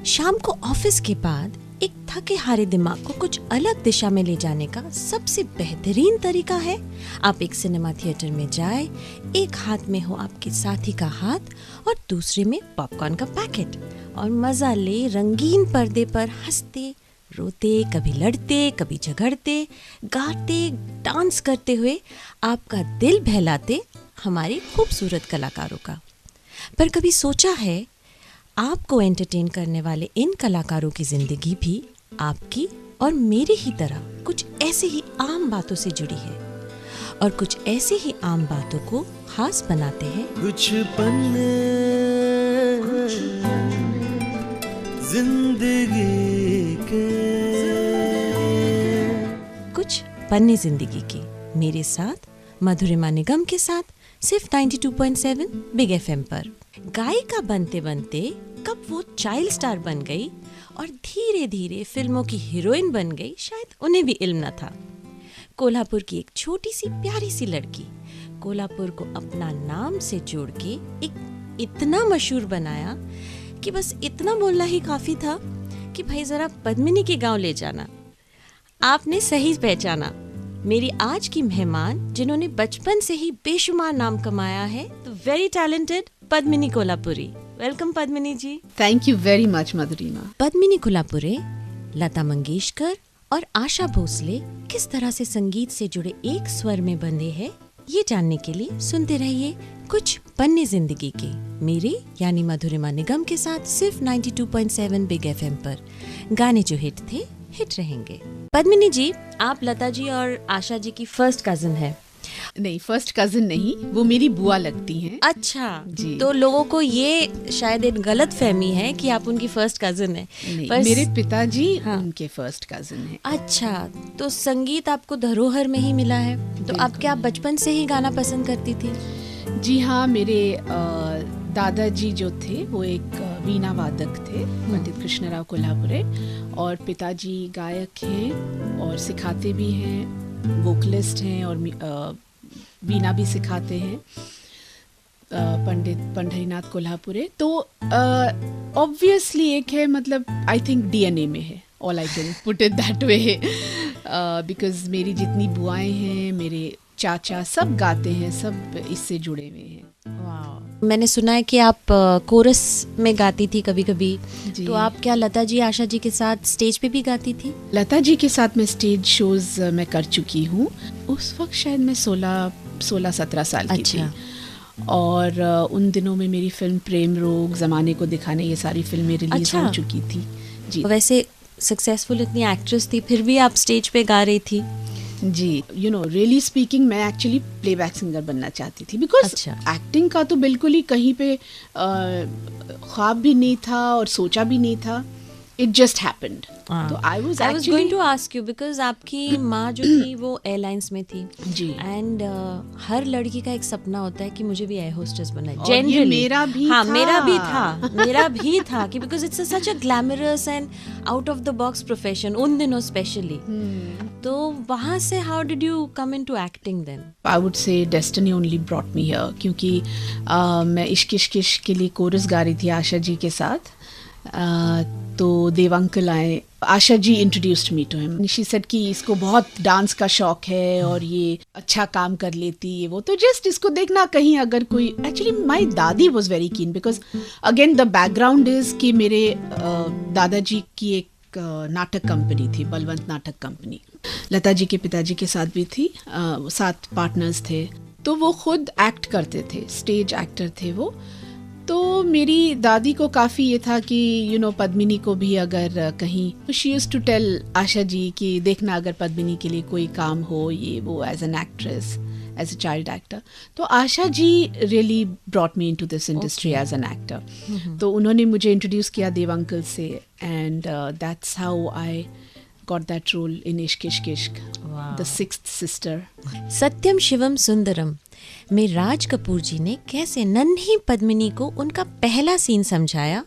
शाम को ऑफिस के बाद एक थके हारे दिमाग को कुछ अलग दिशा में ले जाने का सबसे बेहतरीन तरीका है आप एक सिनेमा थिएटर में जाए, एक हाथ में हो आपके साथी का हाथ और दूसरे में पॉपकॉर्न का पैकेट और मजा ले रंगीन पर्दे पर हंसते रोते, कभी लड़ते, कभी झगड़ते, गाते, डांस करते हुए आपका दिल बहलाते हमारे खूबसूरत कलाकारों का। पर कभी सोचा है आपको एंटरटेन करने वाले इन कलाकारों की जिंदगी भी आपकी और मेरी ही तरह कुछ ऐसे ही आम बातों से जुड़ी है और कुछ ऐसे ही आम बातों को खास बनाते हैं कुछ पन्ने जिंदगी के, कुछ पन्ने जिंदगी के। मेरे साथ मधुरिमा निगम के साथ सिर्फ 92.7 बिग एफएम पर। गायिका बनते बनते कब वो चाइल्ड स्टार बन गई और धीरे धीरे फिल्मों की हीरोइन बन गई, शायद उन्हें भी इल्म न था। कोल्हापुर की एक छोटी सी प्यारी सी लड़की कोल्हापुर को अपना नाम से जोड़ के एक इतना मशहूर बनाया कि बस इतना बोलना ही काफी था कि भाई जरा पद्मिनी के गांव ले जाना। आपने सही पहचाना। मेरी आज की मेहमान जिन्होंने बचपन से ही बेशुमार नाम कमाया है, तो very talented Padmini Kolhapuri. Welcome Padmini ji. Thank you very much Madhurima. Padmini Kolhapure Lata Mangeshkar और आशा भोसले किस तरह से संगीत से जुड़े एक स्वर में बंधे हैं, ये जानने के लिए सुनते रहिए कुछ पन्ने जिंदगी के, मेरे यानी मधुरिमा निगम के साथ सिर्फ 92.7 बिग एफएम पर। गाने जो हिट थे हिट रहेंगे। पद्मिनी जी, आप लता जी और आशा जी की फर्स्ट कजिन है। नहीं, फर्स्ट कजिन नहीं, वो मेरी बुआ लगती हैं। अच्छा जी। तो लोगों को ये शायद एक गलत फहमी है कि आप उनकी फर्स्ट कजिन है। नहीं, मेरे पिताजी हाँ। उनके फर्स्ट कजिन हैं। अच्छा, तो संगीत आपको धरोहर में ही मिला है, तो आप क्या बचपन से ही गाना पसंद करती थी? जी हाँ, मेरे दादाजी जो थे वो एक वीणा वादक थे, पंडित कृष्णराव कोल्हापुरे, और पिताजी गायक हैं और सिखाते भी हैं, वोकलिस्ट हैं और वीणा भी सिखाते हैं, पंडित पंढरीनाथ कोल्हापुरे। तो ऑब्वियसली एक है, मतलब आई थिंक डीएनए में है, all I can put it that way, because मेरी जितनी बुआएं हैं, मेरे चाचा सब गाते हैं, सब इससे जुड़े हुए हैं। मैंने सुना है कि आप कोरस में गाती थी कभी कभी, तो आप क्या लता जी आशा जी के साथ स्टेज पे भी गाती थी? लता जी के साथ मैं स्टेज शोज मैं कर चुकी हूँ। उस वक्त शायद मैं 16-17 साल की थी, और उन दिनों में मेरी फिल्म प्रेम रोग, जमाने को दिखाने, ये सारी फिल्में रिलीज हो चुकी थी। जी, वैसे सक्सेसफुल इतनी एक्ट्रेस थी, फिर भी आप स्टेज पे गा रही थी? जी, यू नो, रियली स्पीकिंग मैं एक्चुअली प्लेबैक सिंगर बनना चाहती थी, बिकॉज एक्टिंग का तो बिल्कुल ही कहीं पे ख्वाब भी नहीं था और सोचा भी नहीं था, इट जस्ट हैपेंड। तो I was going to ask you, because आपकी माँ जो थी वो एयरलाइंस में थी जी, एंड हर लड़की का एक सपना होता है कि मुझे भी एयर होस्टेस बनना है। जनरली मेरा भी हाँ, था। मेरा भी था कि because it's such a glamorous and out of the box profession उन दिनों स्पेशली। तो वहाँ से how did you come into acting then? I would say destiny only brought me here, क्योंकि मैं इश्क इश्क इश्क के लिए कोरस गा रही थी आशा जी के साथ। तो देव अंकल आए, Asha ji introduced me to him. She said कि इसको बहुत डांस का शौक है और ये अच्छा काम कर लेती है, वो तो जस्ट इसको देखना कहीं अगर कोई। एक्चुअली माय दादी was very keen, because again the background is कि मेरे दादाजी की एक नाटक कंपनी थी, बलवंत नाटक कंपनी। लता जी के पिताजी के साथ भी थी, 7 पार्टनर्स थे, तो वो खुद एक्ट करते थे, स्टेज एक्टर थे वो। तो मेरी दादी को काफ़ी ये था कि यू नो पद्मिनी को भी अगर कहीं, she used to tell Asha ji कि देखना अगर पद्मिनी के लिए कोई काम हो, ये वो, as an actress, as a child actor. तो Asha ji really brought me into this industry as an actor. तो उन्होंने मुझे इंट्रोड्यूस किया देव अंकल से, and that's how I got that role in Ishq Ishq Ishq, the sixth sister. सत्यम शिवम सुंदरम में राज कपूर जी ने कैसे नन्ही पद्मिनी को उनका पहला सीन समझाया,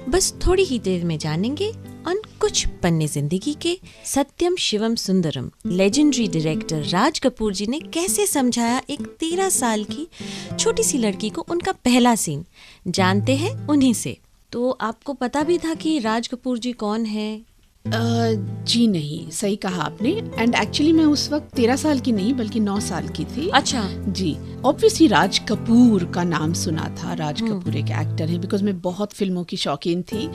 बस थोड़ी ही देर में जानेंगे और कुछ पन्ने जिंदगी के। सत्यम शिवम सुंदरम लेजेंडरी डायरेक्टर राज कपूर जी ने कैसे समझाया एक 13 साल की छोटी सी लड़की को उनका पहला सीन, जानते हैं उन्हीं से। तो आपको पता भी था कि राज कपूर जी कौन है? जी नहीं, सही कहा आपने। एंड एक्चुअली मैं उस वक्त 13 साल की नहीं बल्कि 9 साल की थी। अच्छा। जी, ऑब्वियसली राज कपूर का नाम सुना था। राज कपूर एक एक्टर है, बिकॉज मैं बहुत फिल्मों की शौकीन थी,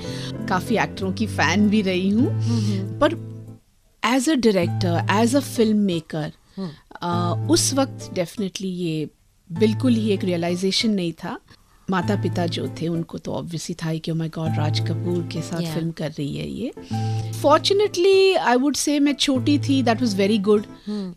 काफ़ी एक्टरों की फ़ैन भी रही हूँ। पर as a director, as a film maker, उस वक्त डेफिनेटली ये बिल्कुल ही एक रियलाइजेशन नहीं था। माता पिता जो थे उनको तो ऑब्वियसली था कि oh my God, Raj Kapoor के साथ फिल्म कर रही है ये। फॉर्चुनेटली आई वुड से मैं छोटी थी, दैट वाज वेरी गुड।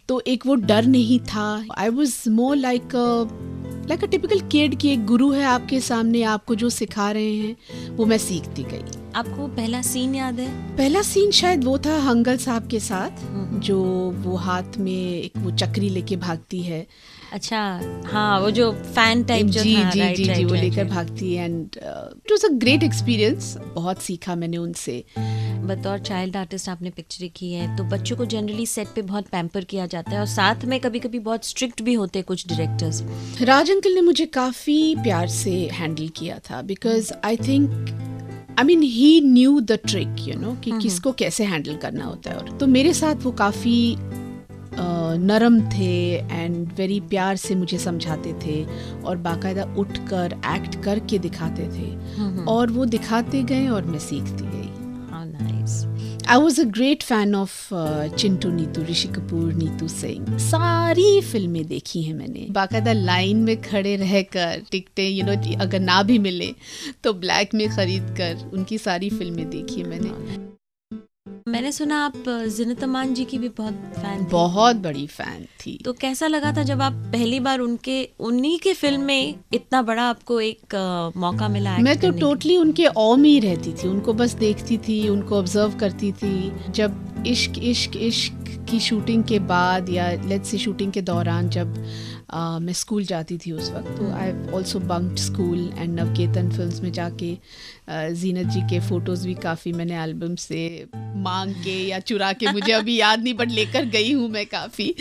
तो एक वो डर नहीं था। I was more like a typical kid कि एक गुरु है आपके सामने, आपको जो सिखा रहे हैं वो मैं सीखती गई। आपको पहला सीन याद है? पहला सीन शायद वो था हंगल साहब के साथ, जो वो हाथ में एक वो चक्री लेके भागती है। अच्छा, हाँ, वो जो फैन टाइप जो जी था, जी राइट, जी राइट, जी, वो राइट, लेकर राइट। भागती है। And it was a great experience. बहुत सीखा मैंने उनसे। बतौर चाइल्ड आर्टिस्ट आपने पिक्चरें की है, तो बच्चों को जनरली सेट पे बहुत पैम्पर किया जाता है और साथ में कभी कभी बहुत स्ट्रिक्ट भी होते हैं कुछ डायरेक्टर्स। राज अंकल ने मुझे काफ़ी प्यार से हैंडल किया था, because I think he new the trick, you know, कि किसको कैसे हैंडल करना होता है। और तो मेरे साथ वो काफ़ी नरम थे एंड वेरी प्यार से मुझे समझाते थे और बाकायदा उठकर एक्ट करके दिखाते थे। और वो दिखाते गए और मैं सीखती गई। How nice. I was a great fan of Chintu Neetu, Rishi Kapoor, Neetu Singh. सारी फिल्में देखी हैं मैंने। बाकायदा लाइन में खड़े रहकर टिकटें, यू नो, अगर ना भी मिले तो ब्लैक में खरीद कर उनकी सारी फिल्में देखी है मैंने। मैंने सुना आप ज़ीनत अमान जी की भी बहुत फैन थी। बहुत बड़ी फैन थी। तो कैसा लगा था जब आप पहली बार उन्हीं के फिल्म में इतना बड़ा आपको एक मौका मिला? मैं तो टोटली उनके ऑ में ही रहती थी, उनको बस देखती थी, उनको ऑब्जर्व करती थी। जब इश्क इश्क इश्क की शूटिंग के बाद या लेट्स से शूटिंग के दौरान जब मैं स्कूल जाती थी उस वक्त, तो I also बंक्ड school and Navketan films में जाके जीनत जी के फ़ोटोज़ भी काफ़ी मैंने एल्बम से मांग के या चुरा के, मुझे अभी याद नहीं, बट लेकर गई हूँ मैं काफ़ी।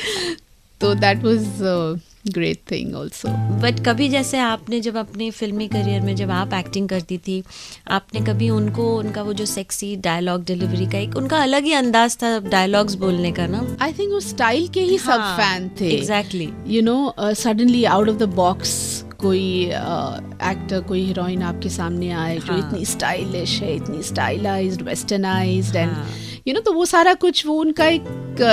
तो that was great thing also. But कभी जैसे आपने जब अपने फिल्मी करियर में जब आप एक्टिंग करती थी, आपने कभी उनका वो जो सेक्सी डायलॉग डिलीवरी का एक उनका अलग ही अंदाज था डायलॉग्स बोलने का ना? आई थिंक वो स्टाइल के ही सब फैन थे। Exactly. You know, suddenly out of the box कोई एक्टर, कोई हीरोइन आपके सामने आए जो इतनी स्टाइलिश है, इतनी stylised, westernised and you know, तो वो सारा कुछ, वो उनका एक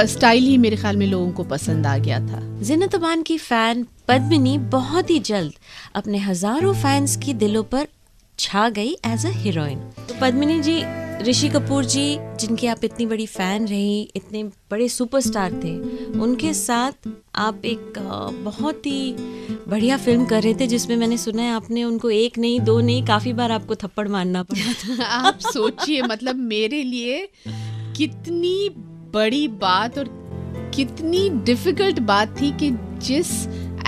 स्टाइल ही मेरे ख्याल में लोगों को पसंद आ गया था। ज़ीनत अमान की फैन पद्मिनी बहुत ही जल्द अपने हजारों फैंस की दिलों पर छा गई एज अ हीरोइन। तो पद्मिनी जी, ऋषि कपूर जी जिनकी आप इतनी बड़ी फैन रही, इतने बड़े सुपरस्टार थे, उनके साथ आप एक बहुत ही बढ़िया फिल्म कर रहे थे जिसमें मैंने सुना है आपने उनको एक नहीं, दो नहीं, काफी बार आपको थप्पड़ मारना पड़ा था। आप सोचिए, मतलब मेरे लिए कितनी बड़ी बात और कितनी डिफिकल्ट बात थी कि जिस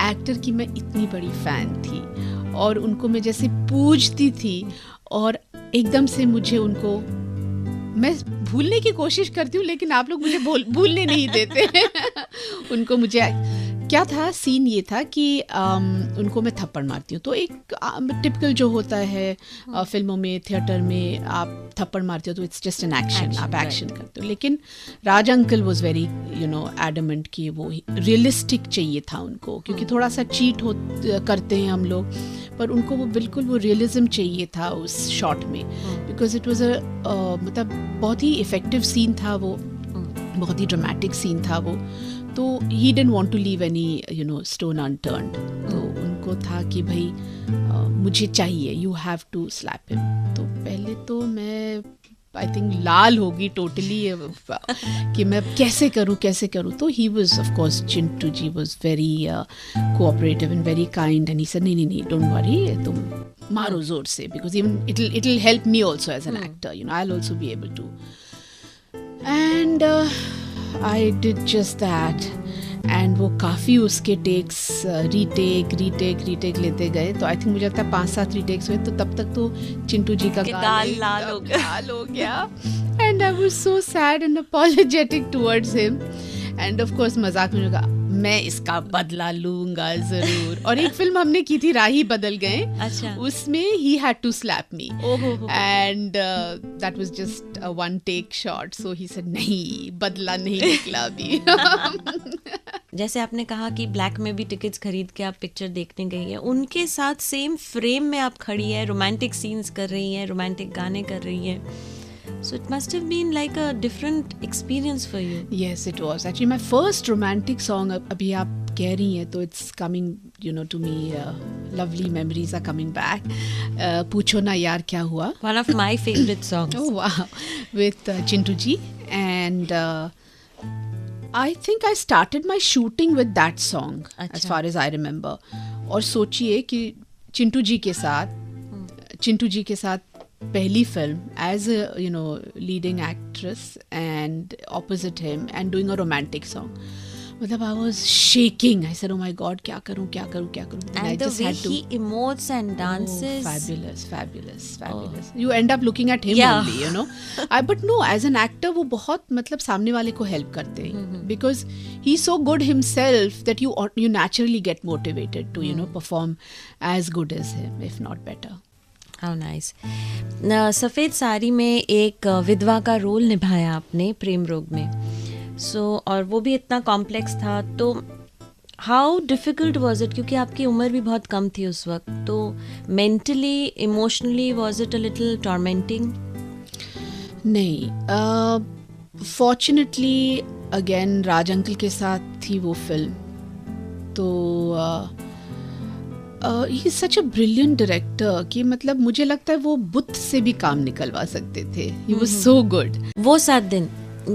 एक्टर की मैं इतनी बड़ी फैन थी और उनको मैं जैसे पूजती थी और एकदम से मुझे उनको, मैं भूलने की कोशिश करती हूँ लेकिन आप लोग मुझे भूलने नहीं देते। उनको मुझे क्या था, सीन ये था कि उनको मैं थप्पड़ मारती हूँ, तो एक टिपिकल जो होता है फिल्मों में, थिएटर में आप थप्पड़ मारते हो तो इट्स जस्ट एन एक्शन, आप एक्शन करते हो। लेकिन Raj uncle was very, you know, adamant कि वो रियलिस्टिक चाहिए था उनको, क्योंकि थोड़ा सा चीट करते हैं हम लोग, पर उनको वो बिल्कुल वो रियलिज्म चाहिए था उस शॉट में, बिकॉज इट वाज मतलब बहुत ही इफेक्टिव सीन था वो, बहुत ही ड्रामेटिक सीन था वो। तो he didn't want to leave any, you know, stone unturned. तो उनको था कि भाई मुझे चाहिए, you have to slap him. तो पहले तो मैं आई थिंक लाल होगी टोटली कि मैं कैसे करूँ। तो he was, of course, Chintu ji was very cooperative and very kind and he said नहीं, डोंट वरी, तुम मारो जोर से, because even it will help me also as an actor, you know, I will also be able to. And I did just that and वो काफ़ी उसके takes retake लेते गए। तो आई थिंक मुझे लगता है 5-7 रीटेक्स हुए, तो तब तक तो चिंटू जी का गाल लाल हो गया। And I was so sad and apologetic towards him. End of course मजाक में मैं इसका बदला लूंगा जरूर। और एक फिल्म हमने की थी राही बदल गए, अच्छा। उसमें ही हैड टू स्लैप मी ओहो। And that was just a one take shot, so he said नहीं, बदला नहीं निकला अभी। जैसे आपने कहा कि ब्लैक में भी टिकट्स खरीद के आप पिक्चर देखने गई हैं, उनके साथ सेम फ्रेम में आप खड़ी हैं, रोमांटिक सीन्स कर रही हैं, रोमांटिक गाने कर रही हैं, so it must have been like a different experience for you. Yes, it was actually my first romantic song. अभी आप कह रही हैं तो it's coming, you know, to me. Lovely memories are coming back. पूछो ना यार क्या हुआ. One of my favorite songs. Oh wow, with Chintu ji, and I think I started my shooting with that song, as far as I remember. और सोचिए कि चिंटू जी के साथ पहली film as a, you know, leading actress and opposite him and doing a romantic song. मतलब I was shaking. I said, oh my God, क्या करूँ? And I And the just way had to. he emotes and dances. Oh, fabulous. You end up looking at him Yeah. only, you know. But no, as an actor वो बहुत मतलब सामने वाले को help करते हैं, because he's so good himself that you naturally get motivated to, you know, perform as good as him, if not better. How nice. सफ़ेद साड़ी में एक विधवा का रोल निभाया आपने प्रेम रोग में, और वो भी इतना कॉम्प्लेक्स था, तो हाउ डिफ़िकल्ट वॉज इट, क्योंकि आपकी उम्र भी बहुत कम थी उस वक्त, तो mentally emotionally was it a little tormenting? नहीं, फॉर्चुनेटली अगेन राज अंकल के साथ थी वो फिल्म, तो he is such a brilliant director कि मतलब मुझे लगता है वो बुत से भी काम निकलवा सकते थे. He was so good. वो 7 दिन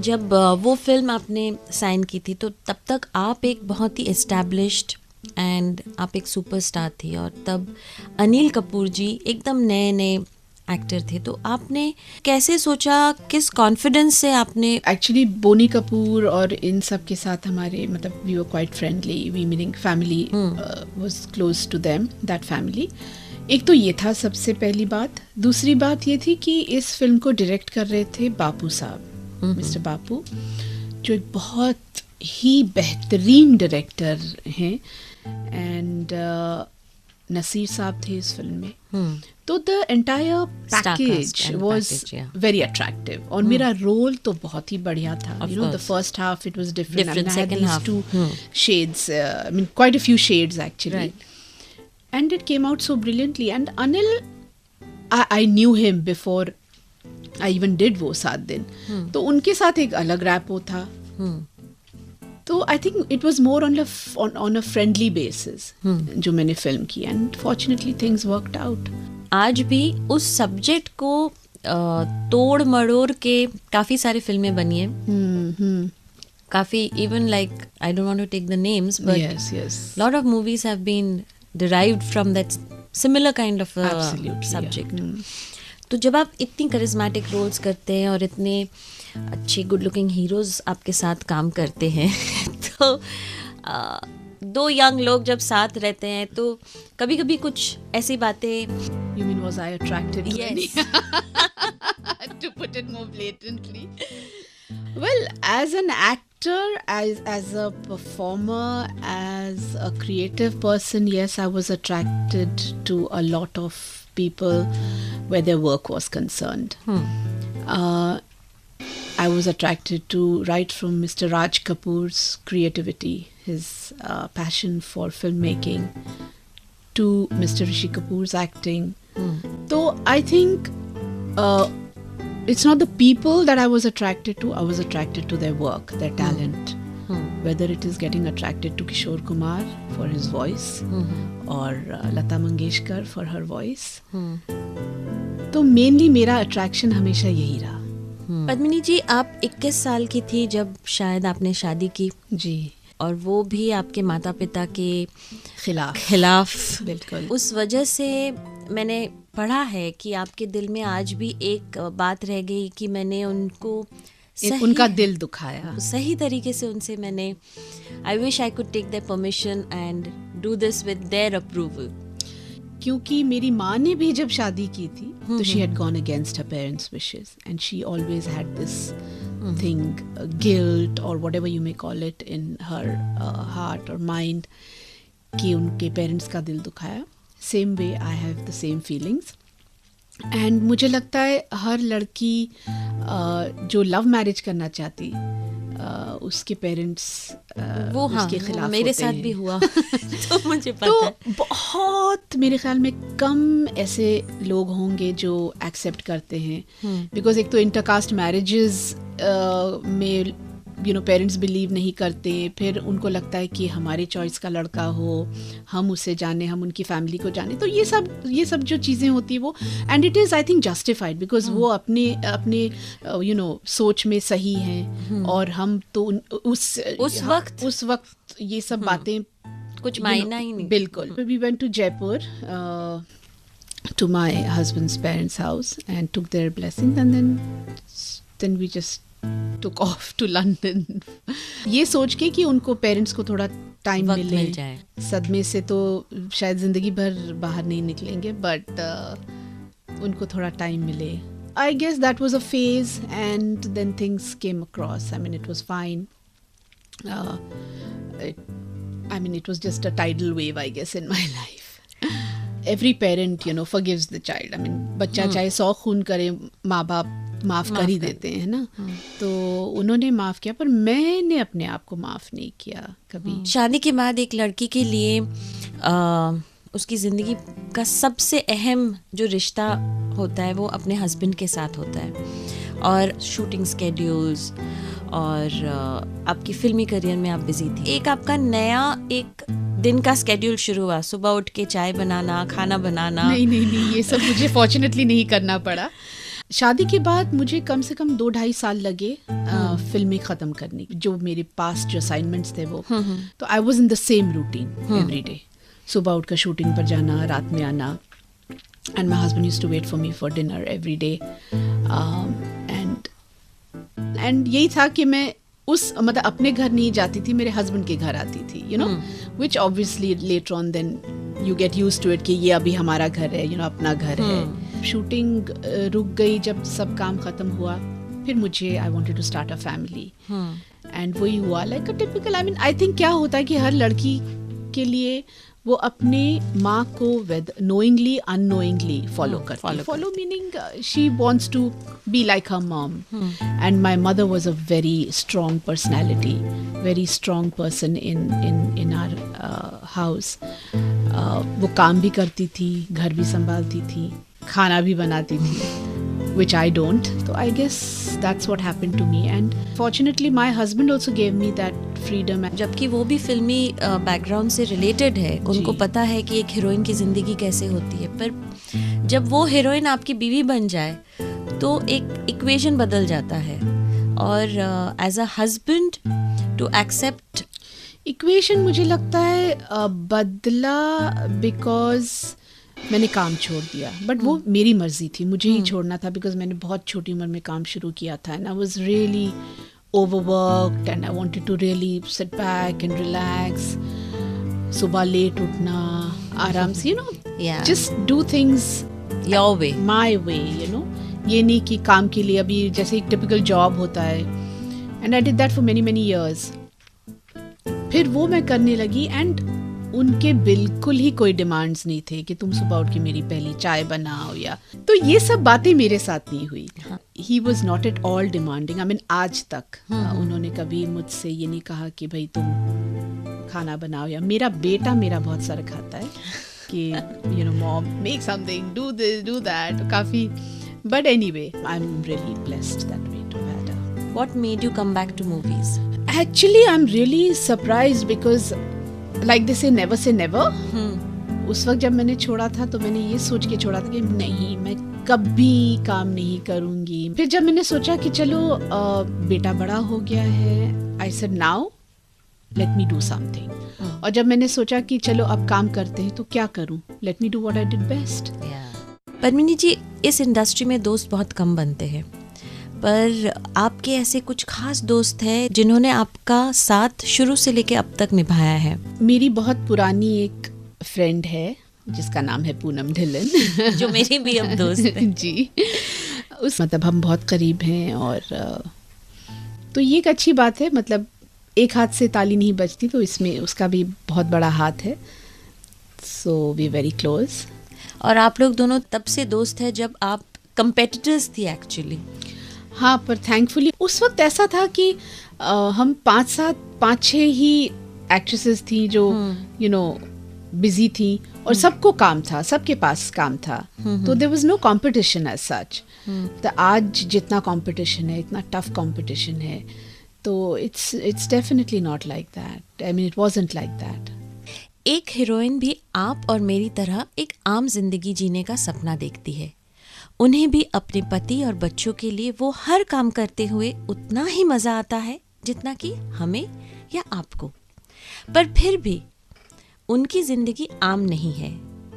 जब वो फिल्म आपने साइन की थी, तो तब तक आप एक बहुत ही एस्टैब्लिश्ड एंड आप एक सुपरस्टार थी, और तब अनिल कपूर जी एकदम नए एक्टर थे, तो आपने कैसे सोचा, किस कॉन्फिडेंस से आपने? एक्चुअली बोनी कपूर और इन सब के साथ हमारे मतलब we were quite friendly, we meaning family was close to them, that family. एक तो ये था सबसे पहली बात. दूसरी बात ये थी कि इस फिल्म को डायरेक्ट कर रहे थे बापू साहब, मिस्टर बापू, जो एक बहुत ही बेहतरीन डायरेक्टर हैं, एंड नसीर साहब थे इस फिल्म में. तो the entire package was very attractive, और मेरा रोल तो बहुत ही बढ़िया था. You know, the first half it was different. I had these two shades, I mean quite a few shades actually, and it came out so brilliantly. And Anil, I knew him before I even did वो 7 दिन, तो उनके साथ एक अलग rapport था. तो I think it was more on a friendly basis जो मैंने फिल्म की, and fortunately things worked out. आज भी उस सब्जेक्ट को तोड़ मड़ोड़ के काफ़ी सारी फिल्में बनी हैं. काफ़ी, even like I don't want to take the names, but lot of movies have been derived from that similar kind of subject. तो जब आप इतनी करिज्मेटिक रोल्स करते हैं और इतने अच्छे गुड लुकिंग हीरोज आपके साथ काम करते हैं, तो दो यंग लोग जब साथ रहते हैं, तो कभी कभी कुछ ऐसी बातें. You mean was I attracted to Yes. any? To put it more blatantly. Well, as an actor, as a performer, as a creative person, yes, I was attracted to a lot of people where their work was concerned. I was attracted to right from Mr. Raj Kapoor's creativity, his passion for filmmaking, to Mr. Rishi Kapoor's acting. So I think it's not the people that I was attracted to. I was attracted to their work, their talent. Whether it is getting attracted to Kishore Kumar for his voice, or Lata Mangeshkar for her voice. तो mainly मेरा attraction हमेशा यही रहा. पद्मिनी जी, आप 21 साल की थी जब शायद आपने शादी की. जी. और वो भी आपके माता पिता के खिलाफ. बिल्कुल. उस वजह से मैंने पढ़ा है कि आपके दिल में आज भी एक बात रह गई कि मैंने उनका दिल दुखाया. सही तरीके से उनसे मैंने I wish I could take their permission and do this with their approval. क्योंकि मेरी माँ ने भी जब शादी की थी, तो she had gone against her parents wishes, and she always had this think, guilt or whatever you may call it in her heart or mind कि उनके पेरेंट्स का दिल दुखाया. Same way I have the same feelings. And मुझे लगता है हर लड़की जो लव मैरिज करना चाहती उसके पेरेंट्स वो उसके खिलाफ मेरे होते साथ हैं. भी हुआ. तो मुझे पता तो है. बहुत मेरे ख्याल में कम ऐसे लोग होंगे जो एक्सेप्ट करते हैं. बिकॉज एक तो इंटरकास्ट मैरिजेस में पेरेंट्स बिलीव नहीं करते. फिर उनको लगता है कि हमारे चॉइस का लड़का हो, हम उसे जाने, हम उनकी फैमिली को जाने. तो ये सब जो चीज़ें होती है वो, and it is I think justified because वो अपने सोच में सही हैं. और हम तो उस वक्त ये सब बातें कुछ मायना ही नहीं. बिल्कुल. We went to Jaipur to my husband's parents' house and took their blessings, and then we just took off to London. ये सोच के कि उनको पेरेंट्स को थोड़ा टाइम वक्त मिले. मिल जाए. सदमे से तो शायद जिंदगी भर बाहर नहीं निकलेंगे, बट उनको थोड़ा टाइम मिले. I guess that was a phase, and then things came across. I mean, it was fine. It was just a tidal wave, I guess, in my life. Every parent, forgives the child. I mean, बच्चा चाहे 100 खून करे, माँ बाप माफ कर ही देते हैं ना. तो उन्होंने माफ किया, पर मैंने अपने आप को माफ नहीं किया कभी. शादी के बाद एक लड़की के लिए उसकी ज़िंदगी का सबसे अहम जो रिश्ता होता है वो अपने हस्बैंड के साथ होता है. और शूटिंग स्केड्यूल्स और आपकी फिल्मी करियर में आप बिजी थी. एक आपका नया एक दिन का स्केड्यूल शुरू हुआ. सुबह उठ के चाय बनाना, खाना बनाना. नहीं, ये सब मुझे फॉर्चुनेटली नहीं करना पड़ा. शादी के बाद मुझे कम से कम 2-2.5 साल लगे फिल्में ख़त्म करने की. जो मेरे पास जो असाइनमेंट्स थे वो, तो I was in the same routine every day. सुबह उठकर शूटिंग पर जाना, रात में आना. And my husband used to wait for me for dinner every day. And यही था कि मैं मतलब अपने घर नहीं जाती थी, मेरे हस्बैंड के घर आती थी. Which obviously later on then you get used to it कि ये अभी हमारा घर है, अपना घर है. शूटिंग रुक गई जब सब काम खत्म हुआ. फिर मुझे I wanted to start a family, and वही हुआ. Like a typical, I think क्या होता है कि हर लड़की के लिए वो अपने माँ को नोइंगली अननोइंगली फॉलो करती है. Follow meaning she wants to be like her mom. And my mother was a very strong personality, very strong person in our house. वो काम भी करती थी, घर भी संभालती थी, खाना भी बनाती थी, which I don't. So I guess that's what happened to me, and fortunately my husband also gave me that freedom. जबकि वो भी फिल्मी बैकग्राउंड से रिलेटेड है, उनको पता है कि एक हीरोइन की ज़िंदगी कैसे होती है. पर जब वो हीरोइन आपकी बीवी बन जाए तो एक इक्वेशन बदल जाता है. और as a husband to accept equation मुझे लगता है बदला बिकॉज मैंने काम छोड़ दिया. बट वो मेरी मर्जी थी, मुझे ही छोड़ना था. बिकॉज मैंने बहुत छोटी उम्र में काम शुरू किया था, and I was really overworked, and I wanted to really sit back and relax. सुबह लेट उठना, आराम से, just do things your way, my way. ये नहीं कि काम के लिए अभी जैसे एक टिपिकल जॉब होता है. And I did that for many many years. फिर वो मैं करने लगी, एंड उनके बिल्कुल ही कोई डिमांड्स नहीं थे कि तुम सुबह उठ के मेरी पहली चाय बनाओ, या तो ये सब बातें मेरे साथ नहीं हुई. He was not at all demanding. I mean आज तक उन्होंने कभी मुझसे ये नहीं कहा कि भाई तुम खाना बनाओ. या मेरा बेटा मेरा बहुत सारा खाता है कि mom make something, do this do that, काफ़ी. But anyway I am really blessed that way to have her. What made you come back to movies? Actually, I'm really surprised because like they say never. उस वक्त जब मैंने छोड़ा था तो मैंने ये सोच के छोड़ा था कि नहीं, मैं कभी काम नहीं करूँगी. फिर जब मैंने सोचा कि चलो बेटा बड़ा हो गया है, I said now let me do something. और जब मैंने सोचा कि चलो अब काम करते हैं तो क्या करूँ, let me do what I did best. Padmini जी, इस इंडस्ट्री में दोस्त बहुत कम बनते हैं, पर आपके ऐसे कुछ खास दोस्त हैं जिन्होंने आपका साथ शुरू से लेके अब तक निभाया है. मेरी बहुत पुरानी एक फ्रेंड है जिसका नाम है पूनम ढिल्लन, जो मेरी भी अब दोस्त है. जी, मतलब हम बहुत करीब हैं. और तो ये एक अच्छी बात है, मतलब एक हाथ से ताली नहीं बजती, तो इसमें उसका भी बहुत बड़ा हाथ है. So we very close. और आप लोग दोनों तब से दोस्त हैं जब आप कंपेटिटर्स थी एक्चुअली. हाँ, पर थैंकफुली उस वक्त ऐसा था कि हम 5-6 ही एक्ट्रेसेस थी जो बिजी थी, और सबको काम था, सबके पास काम था, तो there was no competition as such. तो आज जितना कंपटीशन है, इतना टफ कंपटीशन है, तो it's definitely not like that. I mean it wasn't like that. एक हीरोइन भी आप और मेरी तरह एक आम जिंदगी जीने का सपना देखती है. उन्हें भी अपने पति और बच्चों के लिए वो हर काम करते हुए उतना ही मजा आता है जितना कि हमें या आपको. पर फिर भी उनकी जिंदगी आम नहीं है.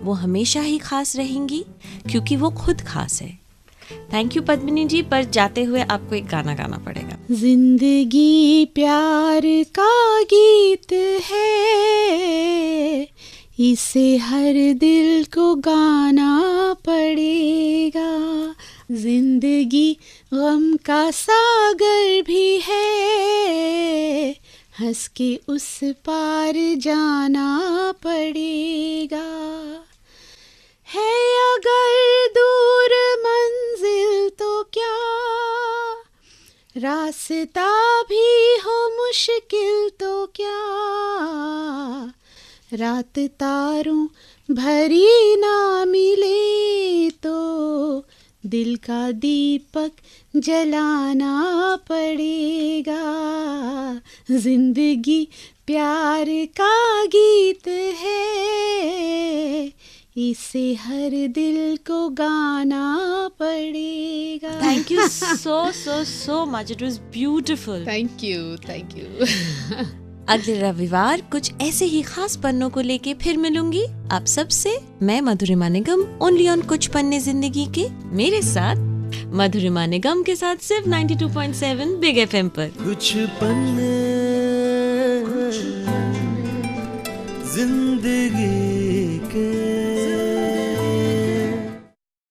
वो हमेशा ही खास रहेंगी क्योंकि वो खुद खास है. थैंक यू पद्मिनी जी. पर जाते हुए आपको एक गाना गाना पड़ेगा. जिंदगी प्यार का गीत है, इसे हर दिल को गाना पड़ेगा. जिंदगी गम का सागर भी है, हंस के उस पार जाना पड़ेगा. है अगर दूर मंजिल तो क्या, रास्ता भी हो मुश्किल तो क्या, रात तारों भरी ना मिले तो दिल का दीपक जलाना पड़ेगा. जिंदगी प्यार का गीत है, इसे हर दिल को गाना पड़ेगा. Thank you so much. It was beautiful. Thank you. अगले रविवार कुछ ऐसे ही खास पन्नों को लेके फिर मिलूंगी आप सबसे. मैं मधुरिमा निगम, ओनली ऑन कुछ पन्ने जिंदगी के. मेरे साथ मधुरिमा निगम के साथ सिर्फ 92.7 बिग एफएम पर. कुछ पन्ने जिंदगी